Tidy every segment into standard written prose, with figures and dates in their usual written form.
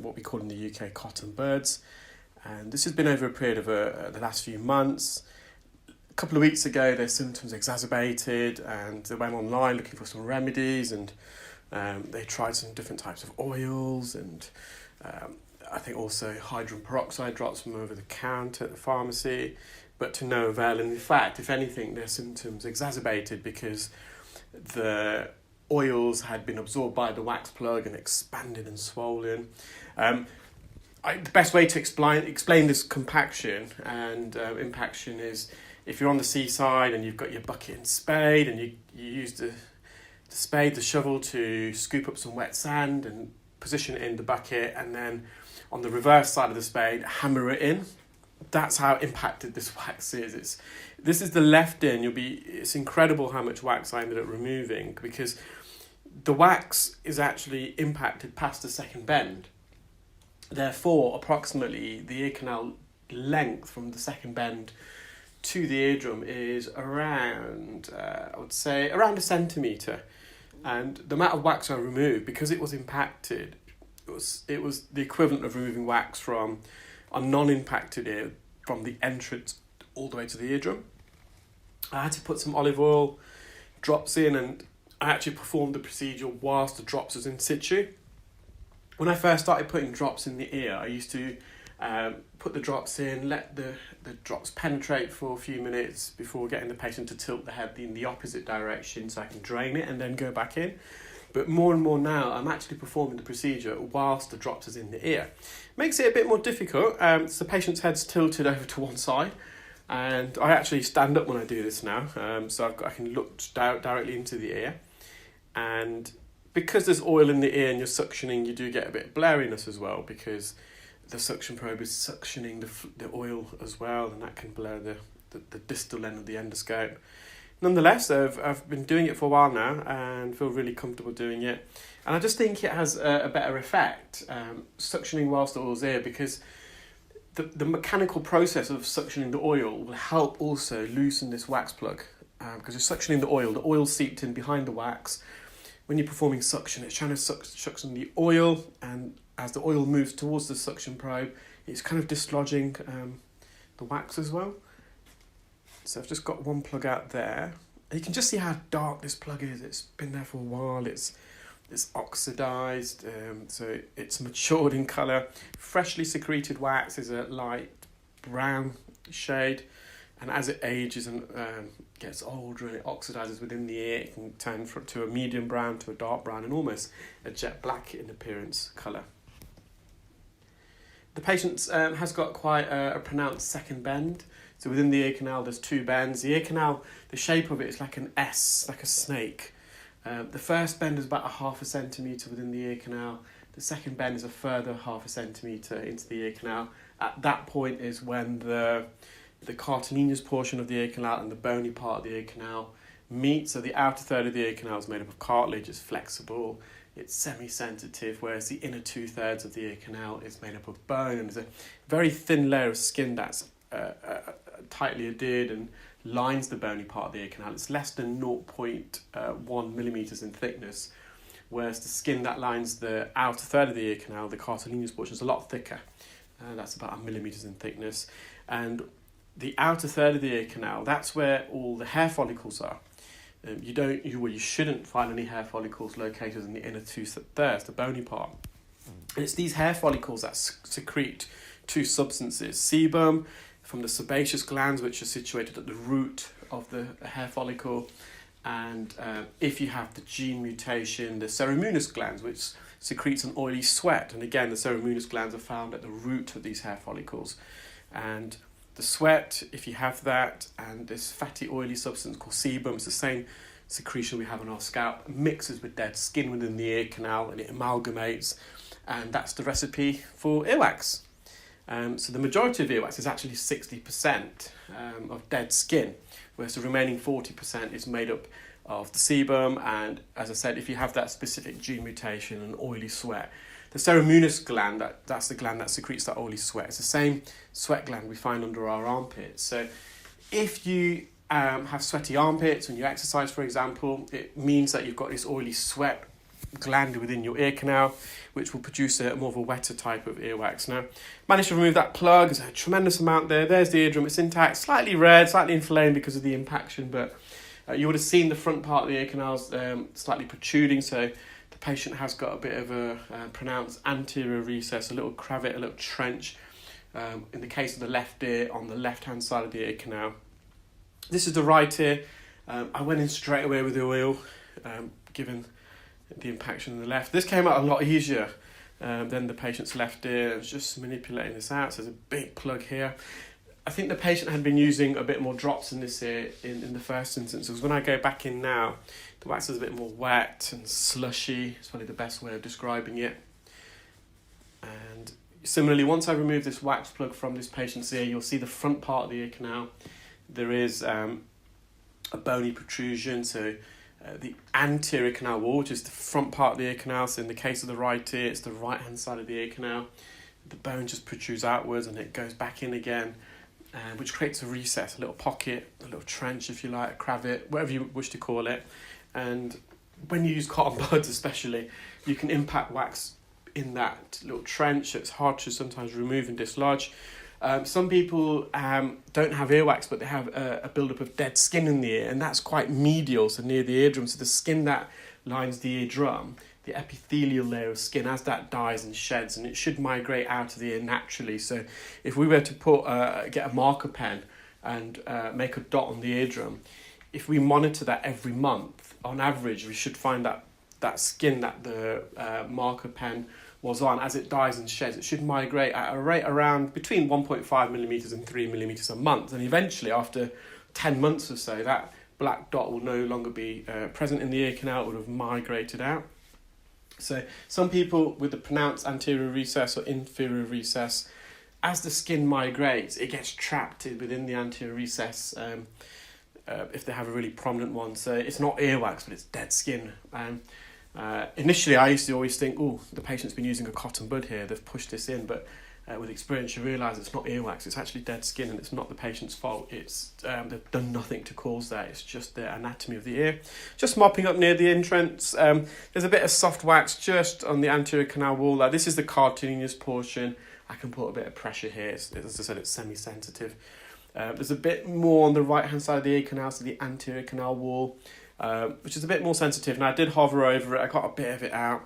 what we call in the UK cotton buds, and this has been over a period of the last few months. A couple of weeks ago their symptoms exacerbated and they went online looking for some remedies, and they tried some different types of oils and I think also hydrogen peroxide drops from over the counter at the pharmacy, but to no avail. And in fact, if anything, their symptoms exacerbated because the oils had been absorbed by the wax plug and expanded and swollen. The best way to explain this compaction and impaction is if you're on the seaside and you've got your bucket and spade, and you use the spade, the shovel to scoop up some wet sand and position it in the bucket, and then on the reverse side of the spade, hammer it in. That's how impacted this wax is. This is the left in. It's incredible how much wax I ended up removing, because the wax is actually impacted past the second bend. Therefore, approximately the ear canal length from the second bend to the eardrum is around, I would say, around 1 centimetre. And the amount of wax I removed, because it was impacted, it was the equivalent of removing wax from a non-impacted ear from the entrance all the way to the eardrum. I had to put some olive oil drops in, and I actually performed the procedure whilst the drops was in situ. When I first started putting drops in the ear, I used to put the drops in, let the drops penetrate for a few minutes before getting the patient to tilt the head in the opposite direction so I can drain it and then go back in. But more and more now, I'm actually performing the procedure whilst the drops is in the ear. Makes it a bit more difficult. So the patient's head's tilted over to one side, and I actually stand up when I do this now, so I can look directly into the ear. And because there's oil in the ear and you're suctioning, you do get a bit of blurriness as well, because the suction probe is suctioning the oil as well, and that can blur the distal end of the endoscope. Nonetheless, I've been doing it for a while now and feel really comfortable doing it. And I just think it has a better effect, suctioning whilst the oil's there, because the mechanical process of suctioning the oil will help also loosen this wax plug. Because you're suctioning the oil seeped in behind the wax. When you're performing suction, it's trying to suction the oil, and as the oil moves towards the suction probe, it's kind of dislodging the wax as well. So I've just got one plug out there. And you can just see how dark this plug is. It's been there for a while. It's oxidized, so it's matured in colour. Freshly secreted wax is a light brown shade, and as it ages and gets older and it oxidizes within the ear, it can turn to a medium brown, to a dark brown, and almost a jet black in appearance colour. The patient has got quite a pronounced second bend. So within the ear canal, there's 2 bends. The ear canal, the shape of it is like an S, like a snake. The first bend is about 0.5 centimetre within the ear canal. The second bend is a further 0.5 centimetre into the ear canal. At that point is when the cartilaginous portion of the ear canal and the bony part of the ear canal meet. So the outer third of the ear canal is made up of cartilage, it's flexible, it's semi-sensitive, whereas the inner 2/3 of the ear canal is made up of bone, and there's a very thin layer of skin that's tightly adhered and lines the bony part of the ear canal. It's less than 0.1 millimetres in thickness, whereas the skin that lines the outer third of the ear canal, the cartilaginous portion, is a lot thicker. That's about 1 millimetre in thickness. And the outer third of the ear canal, that's where all the hair follicles are. You shouldn't find any hair follicles located in the inner 2/3, the bony part. And it's these hair follicles that secrete 2 substances: sebum from the sebaceous glands, which are situated at the root of the hair follicle, and if you have the gene mutation, the ceruminous glands, which secretes an oily sweat. And again, the ceruminous glands are found at the root of these hair follicles. And the sweat, if you have that, and this fatty oily substance called sebum, it's the same secretion we have on our scalp, mixes with dead skin within the ear canal, and it amalgamates, and that's the recipe for earwax. So the majority of earwax is actually 60% of dead skin, whereas the remaining 40% is made up of the sebum. And as I said, if you have that specific gene mutation and oily sweat, the ceruminous gland, that's the gland that secretes that oily sweat. It's the same sweat gland we find under our armpits. So if you have sweaty armpits when you exercise, for example, it means that you've got this oily sweat gland within your ear canal, which will produce more of a wetter type of earwax. Now, managed to remove that plug. There's a tremendous amount there. There's the eardrum. It's intact, slightly red, slightly inflamed because of the impaction, but you would have seen the front part of the ear canals slightly protruding, so the patient has got a bit of a pronounced anterior recess, a little cravit, a little trench, in the case of the left ear on the left-hand side of the ear canal. This is the right ear. I went in straight away with the oil, given the impaction on the left. This came out a lot easier than the patient's left ear. I was just manipulating this out, so there's a big plug here. I think the patient had been using a bit more drops in this ear in the first instance, because when I go back in now, the wax is a bit more wet and slushy. It's probably the best way of describing it. And similarly, once I remove this wax plug from this patient's ear, you'll see the front part of the ear canal. There is a bony protrusion, so the anterior canal wall, which is the front part of the ear canal. So in the case of the right ear, it's the right-hand side of the ear canal. The bone just protrudes outwards and it goes back in again, which creates a recess, a little pocket, a little trench, if you like, a cravit, whatever you wish to call it. And when you use cotton buds especially, you can impact wax in that little trench. It's hard to sometimes remove and dislodge. Some people don't have earwax, but they have a buildup of dead skin in the ear, and that's quite medial, so near the eardrum. So the skin that lines the eardrum, the epithelial layer of skin, as that dies and sheds, and it should migrate out of the ear naturally. So if we were to get a marker pen and make a dot on the eardrum, if we monitor that every month, on average, we should find that skin that the marker pen was on, as it dies and sheds, it should migrate at a rate around between 1.5 millimeters and 3 millimeters a month. And eventually, after 10 months or so, that black dot will no longer be present in the ear canal. It would have migrated out. So some people with the pronounced anterior recess or inferior recess, as the skin migrates, it gets trapped within the anterior recess if they have a really prominent one. So it's not earwax, but it's dead skin. Initially, I used to always think, oh, the patient's been using a cotton bud here, they've pushed this in, but with experience you realise it's not earwax, it's actually dead skin, and it's not the patient's fault. It's they've done nothing to cause that, it's just the anatomy of the ear. Just mopping up near the entrance, there's a bit of soft wax just on the anterior canal wall. This is the cartooniest portion. I can put a bit of pressure here, as I said, it's semi-sensitive. There's a bit more on the right-hand side of the ear canal, so the anterior canal wall, which is a bit more sensitive. Now, I did hover over it, I got a bit of it out,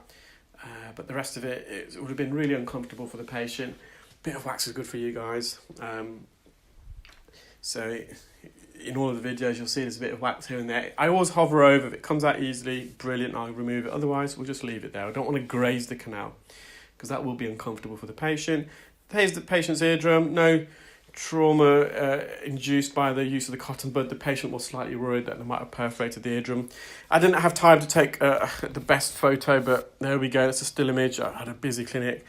but the rest of it would have been really uncomfortable for the patient. A bit of wax is good for you guys. So in all of the videos, you'll see there's a bit of wax here and there. I always hover over. If it comes out easily, brilliant, I'll remove it. Otherwise, we'll just leave it there. I don't want to graze the canal, because that will be uncomfortable for the patient. Here's the patient's eardrum. No trauma induced by the use of the cotton bud. The patient was slightly worried that they might have perforated the eardrum. I didn't have time to take the best photo, but there we go. It's a still image. I had a busy clinic.